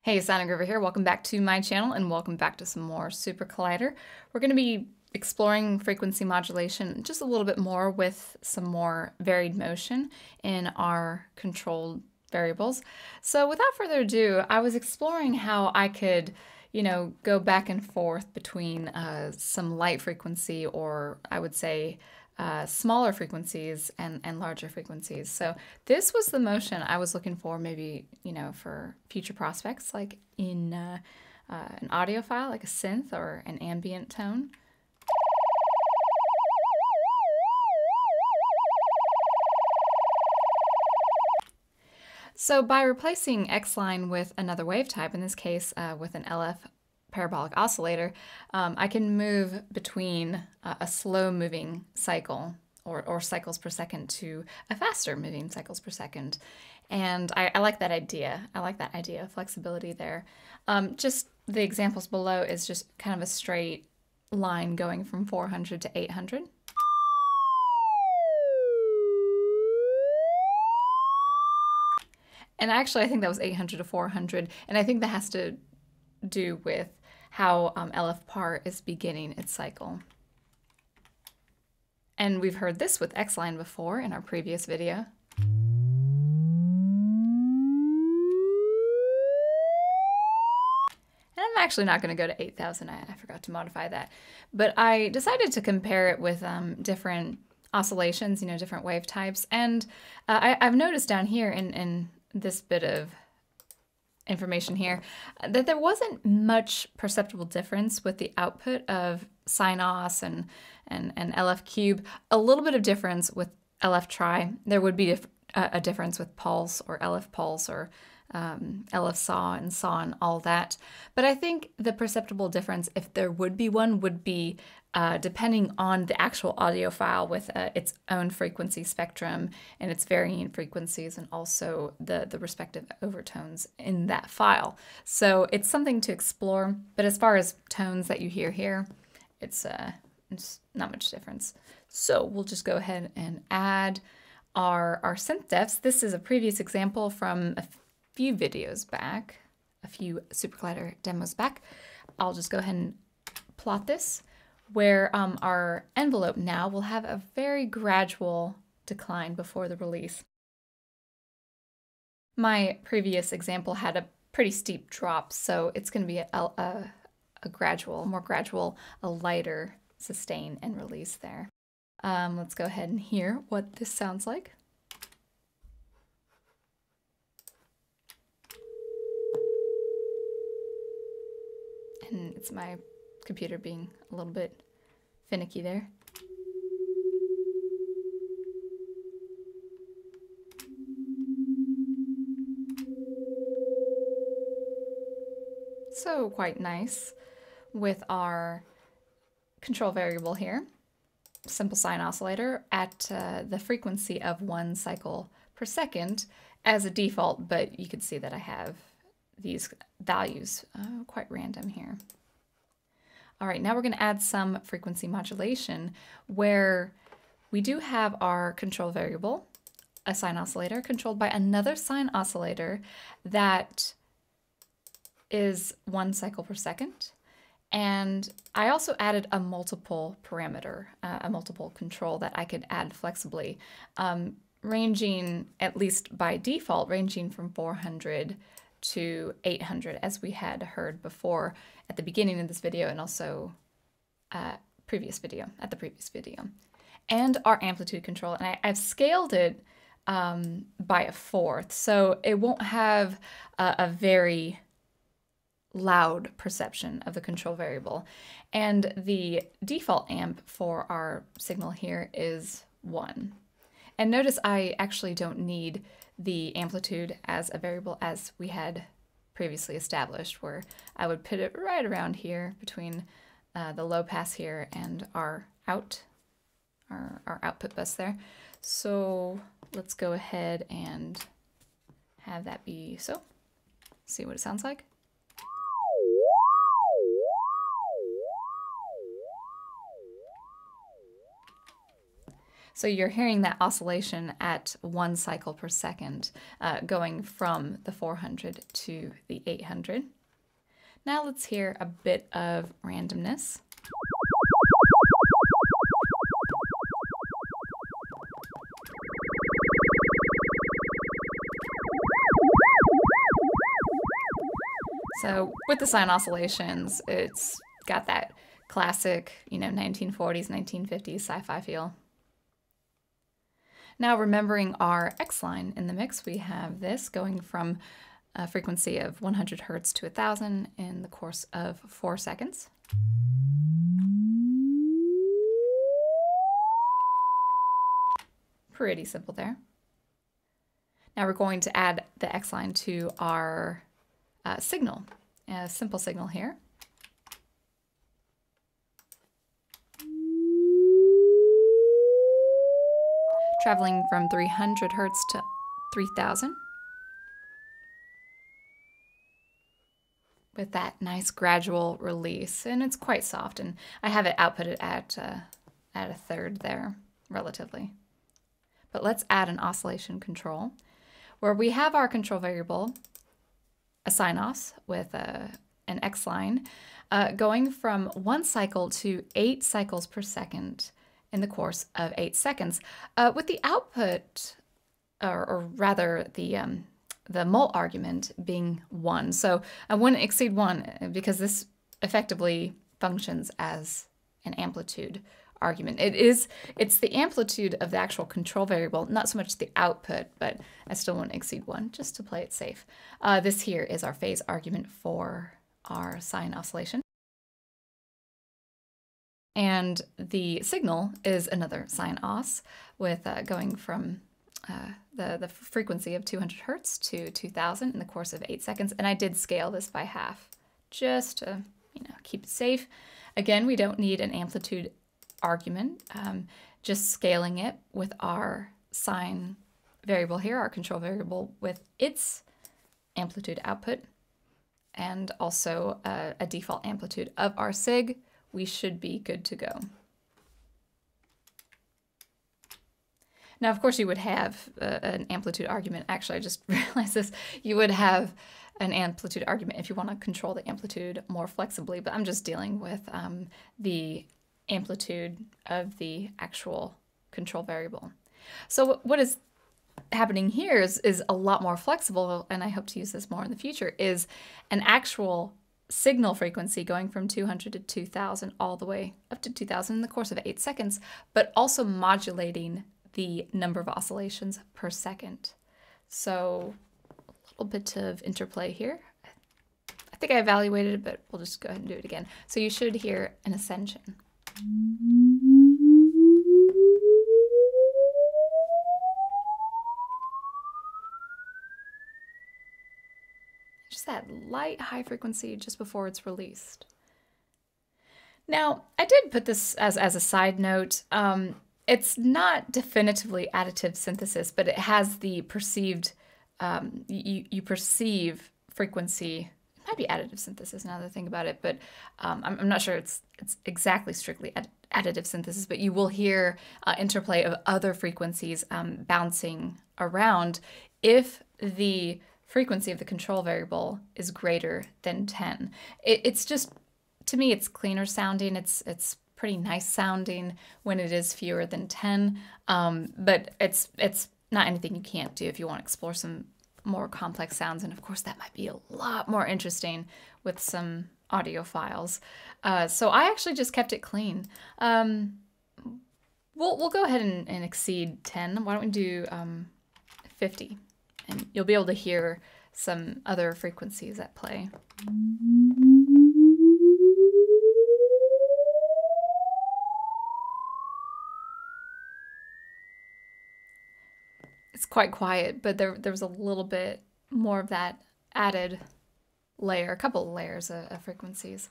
Hey, it's Engraver here. Welcome back to my channel and welcome back to some more SuperCollider. We're going to be exploring frequency modulation just a little bit more with some more varied motion in our controlled variables. So without further ado, I was exploring how I could, go back and forth between some light frequency, or I would say smaller frequencies and larger frequencies. So this was the motion I was looking for, maybe, for future prospects, like in an audio file, like a synth or an ambient tone. So by replacing X-line with another wave type, in this case with an LF parabolic oscillator, I can move between a slow moving cycle or cycles per second to a faster moving cycles per second. And I like that idea. I like that idea of flexibility there. Just the examples below is just kind of a straight line going from 400 to 800. And actually, I think that was 800 to 400, and I think that has to do with how LF par is beginning its cycle. And we've heard this with X-line before in our previous video. And I'm actually not going to go to 8,000. I forgot to modify that. But I decided to compare it with different oscillations, different wave types. And I've noticed down here in this bit of information here that there wasn't much perceptible difference with the output of sine os and LF cube. A little bit of difference with LF tri. There would be a difference with pulse or LF pulse or LF saw and all that. But I think the perceptible difference, if there would be one, would be depending on the actual audio file with its own frequency spectrum and its varying frequencies, and also the respective overtones in that file. So it's something to explore, but as far as tones that you hear here, it's not much difference. So we'll just go ahead and add our synth defs. This is a previous example from a few videos back, a few SuperCollider demos back. I'll just go ahead and plot this, where our envelope now will have a very gradual decline before the release. My previous example had a pretty steep drop, so it's going to be a gradual, more gradual, a lighter sustain and release there. Let's go ahead and hear what this sounds like. And it's my computer being a little bit finicky there. So quite nice with our control variable here, simple sine oscillator at the frequency of 1 cycle per second as a default, but you can see that I have these values quite random here. All right, now we're going to add some frequency modulation where we do have our control variable, a sine oscillator, controlled by another sine oscillator that is 1 cycle per second. And I also added a multiple parameter, a multiple control that I could add flexibly, ranging, at least by default, ranging from 400 to 800, as we had heard before at the beginning of this video, and also at the previous video. And our amplitude control, and I've scaled it by 1/4, so it won't have a very loud perception of the control variable. And the default amp for our signal here is 1. And notice I actually don't need the amplitude as a variable as we had previously established, where I would put it right around here between the low pass here and our output bus there. So let's go ahead and have that be so. See what it sounds like. So you're hearing that oscillation at 1 cycle per second, going from the 400 to the 800. Now let's hear a bit of randomness. So with the sine oscillations, it's got that classic, 1940s, 1950s sci-fi feel. Now remembering our X line in the mix, we have this going from a frequency of 100 Hertz to 1000 in the course of 4 seconds. Pretty simple there. Now we're going to add the X line to our signal, a simple signal here. Traveling from 300 Hertz to 3000. With that nice gradual release, and it's quite soft, and I have it outputted at a third there, relatively. But let's add an oscillation control, where we have our control variable, a sine os with an X line, going from 1 cycle to 8 cycles per second in the course of 8 seconds, with the output, or rather the mult argument being 1. So I wouldn't exceed 1 because this effectively functions as an amplitude argument. It's the amplitude of the actual control variable, not so much the output, but I still won't exceed 1 just to play it safe. This here is our phase argument for our sine oscillation. And the signal is another sine os with going from the frequency of 200 Hertz to 2000 in the course of 8 seconds. And I did scale this by half just to keep it safe. Again, we don't need an amplitude argument, just scaling it with our sine variable here, our control variable with its amplitude output, and also a default amplitude of our sig, we should be good to go. Now, of course, you would have an amplitude argument. Actually, I just realized this. You would have an amplitude argument if you want to control the amplitude more flexibly, but I'm just dealing with the amplitude of the actual control variable. So what is happening here is a lot more flexible, and I hope to use this more in the future, is an actual signal frequency going from 200 to 2000 all the way up to 2000 in the course of 8 seconds, but also modulating the number of oscillations per second. So a little bit of interplay here. I think I evaluated it, but we'll just go ahead and do it again. So you should hear an ascension. Just that light high frequency just before it's released. Now, I did put this as a side note. It's not definitively additive synthesis, but it has the perceived, you perceive frequency. It might be additive synthesis now that I think about it, but I'm not sure it's exactly strictly additive synthesis, but you will hear interplay of other frequencies bouncing around if the frequency of the control variable is greater than 10. It's just, to me, it's cleaner sounding. It's pretty nice sounding when it is fewer than 10, but it's not anything you can't do if you want to explore some more complex sounds, and of course that might be a lot more interesting with some audio files. So I actually just kept it clean. We'll go ahead and exceed 10. Why don't we do 50, and you'll be able to hear some other frequencies at play. It's quite quiet, but there was a little bit more of that added layer, a couple of layers of frequencies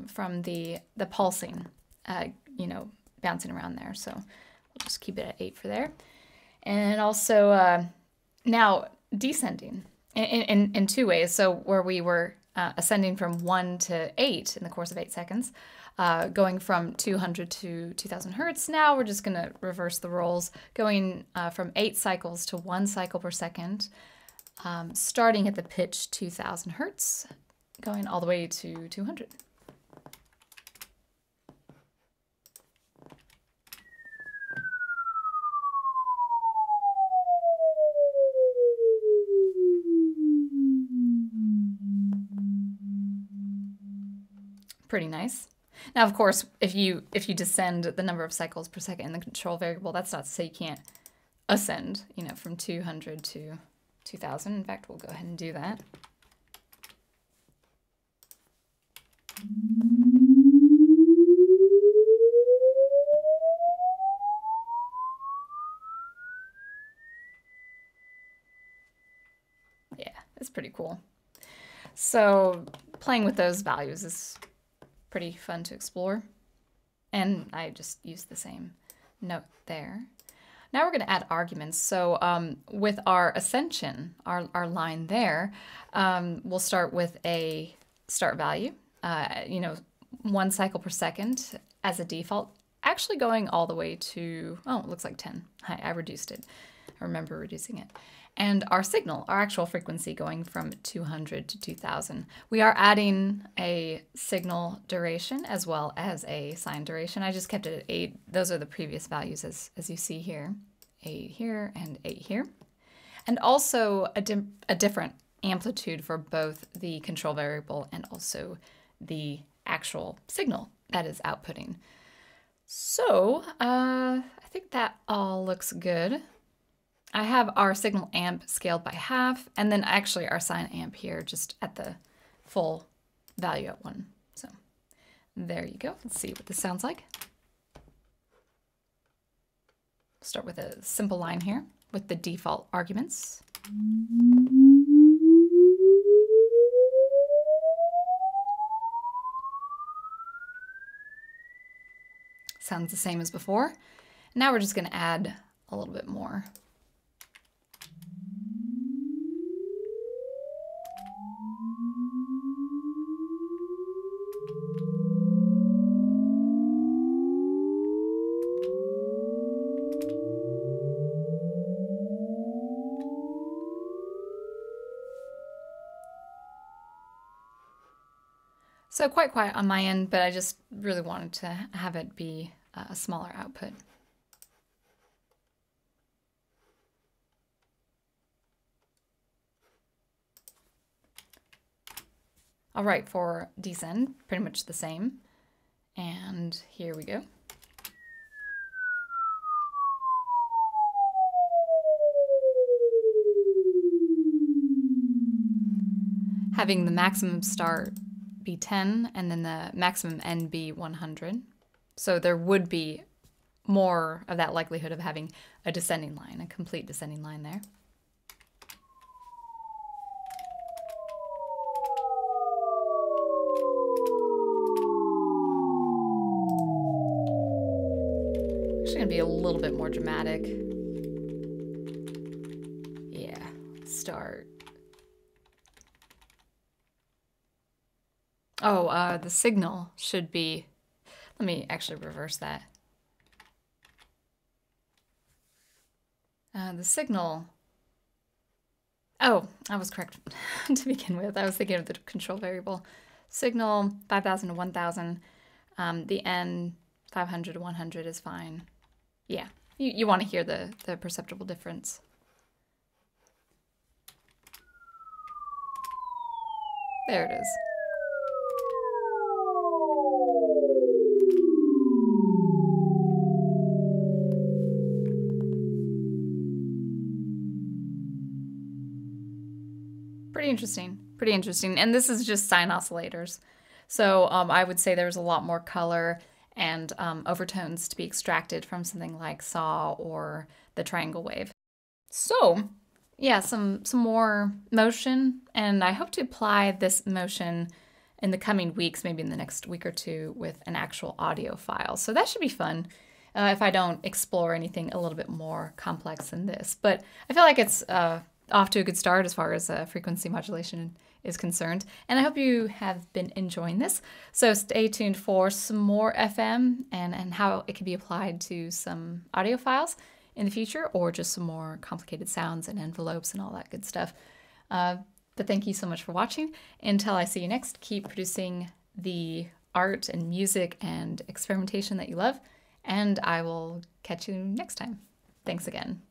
from the pulsing, bouncing around there. So we'll just keep it at 8 for there. And also now descending in 2 ways. So where we were ascending from 1 to 8 in the course of 8 seconds, going from 200 to 2000 hertz. Now we're just going to reverse the roles, going from 8 cycles to 1 cycle per second, starting at the pitch 2000 hertz, going all the way to 200. Pretty nice. Now, of course, if you descend the number of cycles per second in the control variable, that's not to say you can't ascend, you know, from 200 to 2000. In fact, we'll go ahead and do that. Yeah, it's pretty cool. So playing with those values is pretty fun to explore. And I just used the same note there. Now we're going to add arguments. So with our ascension, our line there, we'll start with a start value, you know, 1 cycle per second as a default, actually going all the way to, oh, it looks like 10. I reduced it. I remember reducing it. And our signal, our actual frequency, going from 200 to 2000. We are adding a signal duration as well as a sine duration. I just kept it at 8. Those are the previous values as you see here. 8 here and 8 here. And also a different amplitude for both the control variable and also the actual signal that is outputting. So I think that all looks good. I have our signal amp scaled by half, and then actually our sine amp here just at the full value at 1. So there you go. Let's see what this sounds like. Start with a simple line here with the default arguments. Sounds the same as before. Now we're just going to add a little bit more. So quite quiet on my end, but I just really wanted to have it be a smaller output. All right, for descend, pretty much the same. And here we go. Having the maximum start be 10 and then the maximum end be 100. So there would be more of that likelihood of having a descending line, a complete descending line there. Actually gonna be a little bit more dramatic. Yeah, start. Oh, the signal should be, let me actually reverse that. The signal, oh, I was correct to begin with. I was thinking of the control variable. Signal 5,000 to 1,000. The N 500 to 100 is fine. Yeah, you want to hear the perceptible difference. There it is. Pretty interesting. And this is just sine oscillators. So I would say there's a lot more color and overtones to be extracted from something like saw or the triangle wave. So yeah, some more motion, and I hope to apply this motion in the coming weeks, maybe in the next week or two, with an actual audio file. So that should be fun if I don't explore anything a little bit more complex than this. But I feel like it's off to a good start as far as frequency modulation is concerned. And I hope you have been enjoying this. So stay tuned for some more FM and how it can be applied to some audio files in the future, or just some more complicated sounds and envelopes and all that good stuff. But thank you so much for watching. Until I see you next, keep producing the art and music and experimentation that you love, and I will catch you next time. Thanks again.